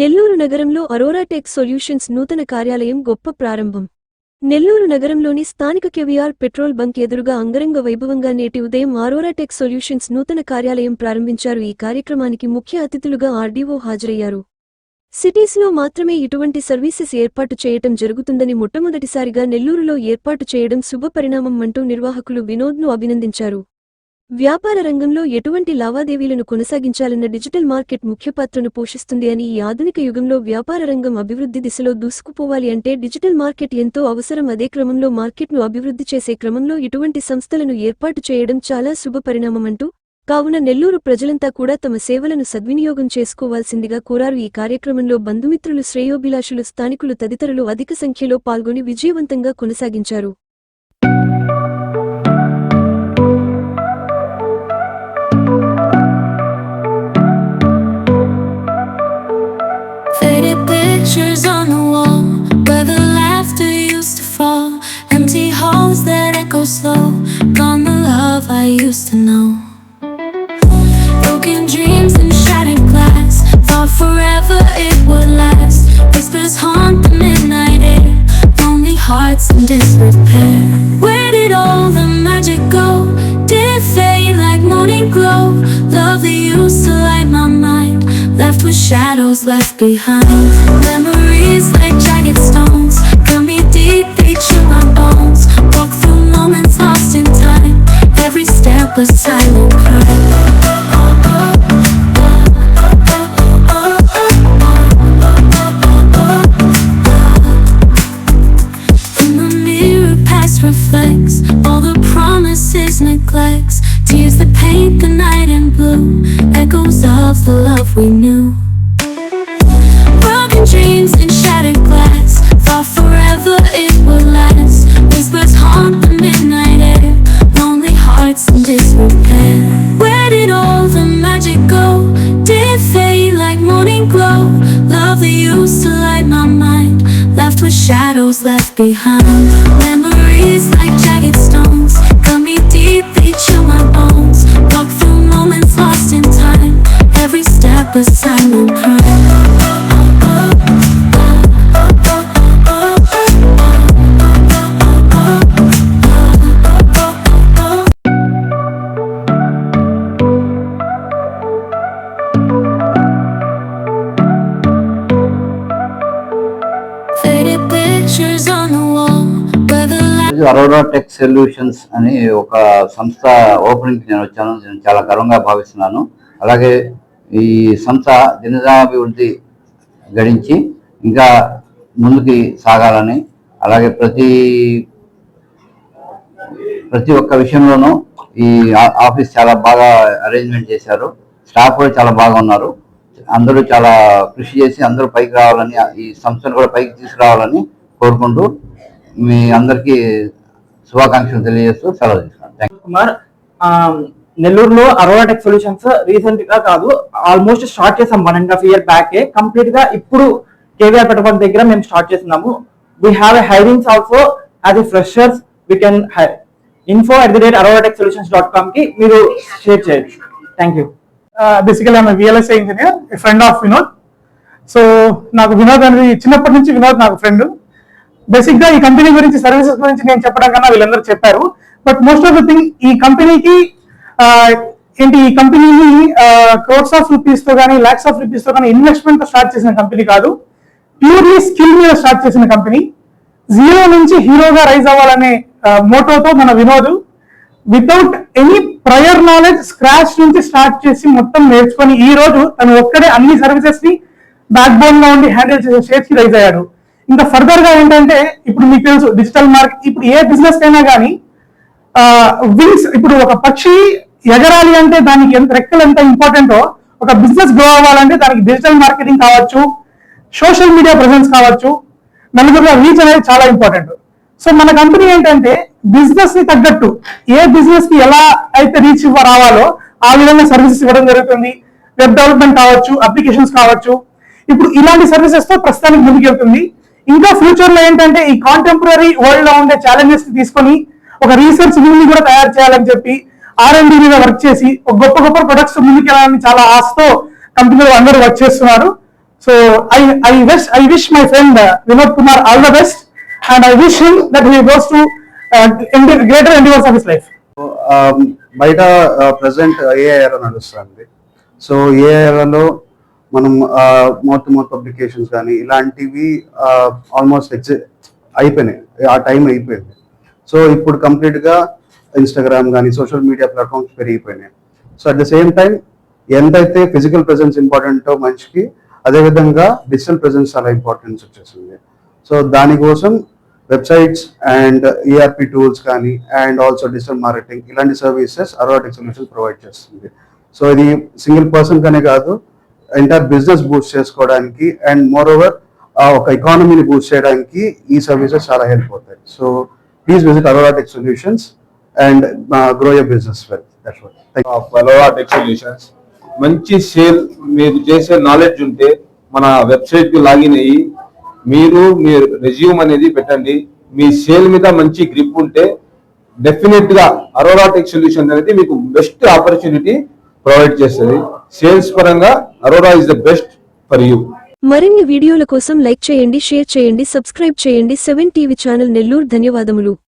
నెల్లూరు నగరంలో Arora Tech solutions నూతన కార్యాలయం గొప్ప ప్రారంభం. నెల్లూరు నగరంలోని స్థానిక కేవీఆర్ పెట్రోల్ బంక్ ఎదురుగా అంగరంగ వైభవంగా నేటి ఉదయం అరోరా టెక్ సొల్యూషన్స్ నూతన కార్యాలయం ప్రారంభించారు. ఈ కార్యక్రమానికి ముఖ్య అతిథులుగా ఆర్డీఓ హాజరయ్యారు. సిటీస్లో మాత్రమే ఇటువంటి సర్వీసెస్ ఏర్పాటు చేయటం జరుగుతుందని మొట్టమొదటిసారిగా నెల్లూరులో ఏర్పాటు చేయడం శుభపరిణామం అంటూ నిర్వాహకులు వినోద్ను అభినందించారు. వ్యాపార రంగంలో ఎటువంటి లావాదేవీలను కొనసాగించాలన్న డిజిటల్ మార్కెట్ ముఖ్యపాత్రను పోషిస్తుంది అని ఈ ఆధునిక యుగంలో వ్యాపార రంగం అభివృద్ధి దిశలో దూసుకుపోవాలి అంటే డిజిటల్ మార్కెట్ ఎంతో అవసరం. అదే క్రమంలో మార్కెట్ను అభివృద్ధి చేసే క్రమంలో ఇటువంటి సంస్థలను ఏర్పాటు చేయడం చాలా శుభపరిణామమంటూ కావున నెల్లూరు ప్రజలంతా కూడా తమ సేవలను సద్వినియోగం చేసుకోవాల్సిందిగా కోరారు. ఈ కార్యక్రమంలో బంధుమిత్రులు, శ్రేయోభిలాషులు, స్థానికులు తదితరులు అధిక సంఖ్యలో పాల్గొని విజయవంతంగా కొనసాగించారు. Pictures on the wall where the laughter used to fall, empty halls that echo slow, gone the love I used to know. Broken dreams and shattered glass, thought forever it would last. Whispers haunt the midnight air, lonely hearts in disrepair. Where did all the magic go? Did it fade like morning glow? Love that used to light my mind, left with shadows left behind. Memories like jagged stones, cut me deep, reach in my bones. Walk through moments lost in time, every step was silent cry. In the mirror past reflects all the promises, neglects, tears that paint the night in blue, echoes of the love we knew. Broken dreams and shattered glass, thought forever it would last. Whispers haunt the midnight air, lonely hearts in disrepair. Where did all the magic go? Did it fade like morning glow? Love that used to light my mind, left with shadows left behind. Memories like jagged stones, cut me deep, reach in my bones. Walk through moments lost in time, every step a silent cry. Faded pictures on the wall where the Aurora Tech Solutions అని ఒక సంస్థ opening నేను వచ్చాను. నేను చాలా గర్వంగా భావిస్తున్నాను. అలాగే ఈ సంస్థ దినదినాభివృద్ధి గడించి ఇంకా ముందుకి సాగాలని, అలాగే ప్రతి ఒక్క విషయంలోనూ ఈ ఆఫీస్ చాలా బాగా అరేంజ్మెంట్ చేశారు. స్టాఫ్ కూడా చాలా బాగా ఉన్నారు. అందరూ చాలా కృషి చేసి అందరూ పైకి రావాలని, ఈ సంస్థను కూడా పైకి తీసుకురావాలని కోరుకుంటూ మీ అందరికీ శుభాకాంక్షలు తెలియజేస్తూ సెలవు తీసుకున్నాను. Thank you. కుమార్, నెల్లూరులో అరోరా టెక్ సొల్యూషన్స్ రీసెంట్ గా కాదు, ఆల్మోస్ట్ స్టార్ట్ చేసాం 1.5 year బ్యాక్. కంప్లీట్ గా ఇప్పుడు కేవీఆర్ పెట్రోల్ దగ్గర మేము స్టార్ట్ చేస్తున్నాము. We have a hirings also as a freshers. We can info@aroratechsolutions.com కి మీరు షేర్ చేయొచ్చు. Thank you. Basically I'm VLSI engineer, friend of Vinod. So నాకు వినోద్ అనేది చిన్నప్పటి నుంచి వినోద్ నాకు ఫ్రెండ్. బేసిక్ గా ఈ కంపెనీ గురించి, సర్వీసెస్ గురించి నేను చెప్పడం కన్నా వీళ్ళందరూ చెప్పారు. But most of the thing ఈ కంపెనీకి ఈ కంపెనీని క్రోర్స్ ఆఫ్ రూపీస్ తో కానీ లాక్స్ ఆఫ్ రూపీస్ తో కానీ ఇన్వెస్ట్మెంట్ తో స్టార్ట్ చేసిన కంపెనీ కాదు. ప్యూర్లీ స్కిల్ మీద స్టార్ట్ చేసిన కంపెనీ. జీరో నుంచి హీరోగా రైజ్ అవ్వాలనే మోటోతో మన Vinod without any prior knowledge scratch నుంచి స్టార్ట్ చేసి మొత్తం నేర్చుకొని ఈ రోజు తను ఒక్కడే అన్ని సర్వీసెస్ ని బ్యాక్ బోన్ గా ఉండి హ్యాండిల్ చేసే స్టేజ్ కి రైజ్ అయ్యాడు. ఇంకా ఫర్దర్ గా ఏంటంటే ఇప్పుడు మీకు తెలుసు డిజిటల్ మార్కెట్, ఇప్పుడు ఏ బిజినెస్ అయినా కానీ వింగ్స్, ఇప్పుడు ఒక పక్షి ఎగరాలి అంటే దానికి రెక్కలు ఎంత ఇంపార్టెంటో, ఒక బిజినెస్ గ్రో అవ్వాలంటే దానికి డిజిటల్ మార్కెటింగ్ కావచ్చు, సోషల్ మీడియా ప్రెసెన్స్ కావచ్చు, నలుగురిలో రీచ్ అనేది చాలా ఇంపార్టెంట్. సో మన కంపెనీ ఏంటంటే బిజినెస్ ని తగ్గట్టు ఏ బిజినెస్ కి ఎలా అయితే రీచ్ రావాలో ఆ విధంగా సర్వీసెస్ ఇవ్వడం జరుగుతుంది. వెబ్ డెవలప్మెంట్ కావచ్చు, అప్లికేషన్స్ కావచ్చు. ఇప్పుడు ఇలాంటి సర్వీసెస్ తో ప్రస్తుతానికి ముందుకెళ్తుంది. ఇంకా ఫ్యూచర్ లో ఏంటంటే ఈ కాంటెంపరీ వరల్డ్ లో ఉండే ఛాలెంజెస్ ని తీసుకొని ఒక రీసెర్చ్ వింగ్ ని కూడా తయారు చేయాలని చెప్పి R&D మీద వర్క్ చేసి ఒక గొప్ప ప్రొడక్ట్స్ ముందుకెళ్ళాలని చాలా ఆశతో కంపెనీలో అందరూ వర్క్ చేస్తున్నారు. So I wish my friend Vinod Kumar all the best, and I wish him that he goes to greater endeavors of his life. బయట ప్రజెంట్ ఏఐ ఎరా నడుస్తుంది. సో ఏఐ ఎరాలో మనం మోర్ పబ్లికేషన్స్ కానీ ఇలాంటివి ఆల్మోస్ట్ అయిపోయినాయి, ఆ time అయిపోయింది. So ఇప్పుడు కంప్లీట్గా ఇన్స్టాగ్రామ్ కానీ సోషల్ మీడియా ప్లాట్ఫామ్స్ పెరిగిపోయినాయి. So at the same time ఎంతైతే ఫిజికల్ ప్రెజెన్స్ ఇంపార్టెంటో మనిషికి, అదేవిధంగా డిజిటల్ ప్రెజెన్స్ చాలా ఇంపార్టెన్స్ వచ్చేసింది. సో దానికోసం వెబ్సైట్స్ అండ్ ఈఆర్పి టూల్స్ కానీ అండ్ ఆల్సో డిజిటల్ మార్కెటింగ్ ఇలాంటి services Aurora Tech Solutions provide చేస్తుంది. సో ఇది సింగిల్ పర్సన్ కనే కాదు, ఎంటైర్ బిజినెస్ బూస్ట్ చేసుకోవడానికి అండ్ మోర్ ఓవర్ ఒక ఎకానమీని బూస్ట్ చేయడానికి ఈ సర్వీసెస్ చాలా హెల్ప్ అవుతాయి. So please visit Aurora Tech solutions and grow your business well. That's what. Aurora Tech Solutions మంచి సేల్ మీరు చేసే నాలెడ్జ్ ఉంటే మన వెబ్సైట్ కి లాగిన్ అయ్యి మీరు మీ రెజ్యూమ్ అనేది పెట్టండి. మీ సేల్ మీద మంచి గ్రిప్ ఉంటే డెఫినెట్ గా అరోరా టెక్ సొల్యూషన్ అనేది మీకు బెస్ట్ ఆపర్చునిటీ ప్రొవైడ్ చేస్తుంది. సేల్స్ పరంగా Aurora is the best for you. మరిన్ని వీడియోల కోసం లైక్ చేయండి, షేర్ చేయండి, సబ్స్క్రైబ్ చేయండి. 7 టీవీ ఛానల్ నెల్లూరు. ధన్యవాదములు.